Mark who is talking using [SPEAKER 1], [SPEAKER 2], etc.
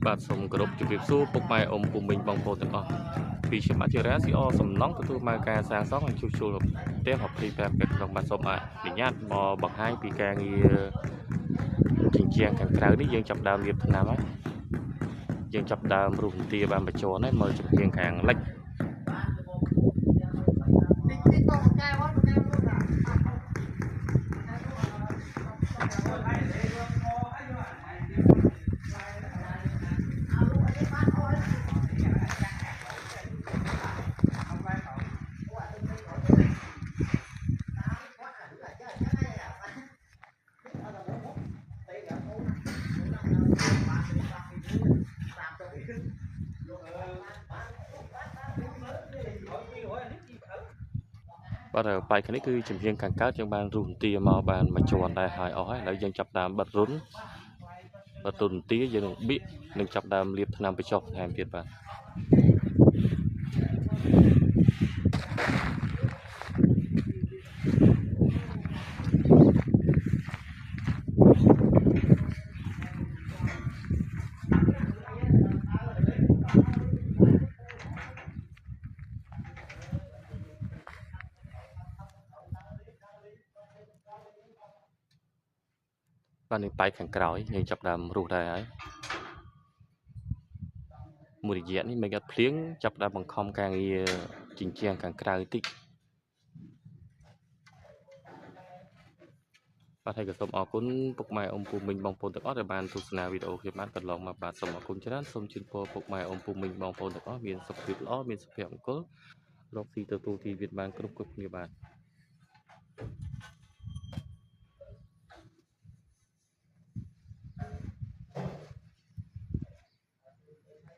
[SPEAKER 1] បាទសូមគោរពជំរាបសួរពុកម៉ែអ៊ំពូមីងបងប្អូនទាំងអស់ពីខ្ញុំអាចារ្យស៊ីអសំណងទទួលមកការសាងសង់ជួសជុលផ្ទះ25កិច្ចក្នុងបាទសូមអនុញ្ញាតមកបង្ហាញពីការងារជញ្ជាំងខាងក្រៅនេះយើងចាប់ដើមលាបថ្នាំហើយយើងចាប់ដើមរុះទាបានបញ្ជាន់ហើយមើលជំហានខាងលិចបាទបែកនេះគឺជំហានខាងកើតយើងបានរុះទាមកបានមួយជាន់ដែរហើយអស់ហើយឥឡូវយើងចាប់ដើមបិទរុនទាយើងនឹងបៀកនឹងចាប់ដើមលាបថ្នាំបញ្ចុះថែមទៀតបាទបាទនេះបែកខាងក្រោយយើងចាប់ដើមរុះដែរហើយមួយរយៈនេះមិនអត់ភ្លៀងចាប់ដើមបង្ខំការងារជញ្ជាំងខាងក្រៅតិចបាទហើយក៏សូមអរគុណពុកម៉ែអ៊ំពូមីងបងប្អូនទាំងអស់ដែលបានទស្សនាវីដេអូខ្ញុំបានកន្លងមកបាទសូមអរគុណច្រើនសូមជូនពរពុកម៉ែអ៊ំពូមីងបងប្អូនទាំងអស់មានសុខភាពល្អមានសុភមង្គលរកស៊ីទទួលជីវិតបានគ្រប់គ្នាបាទ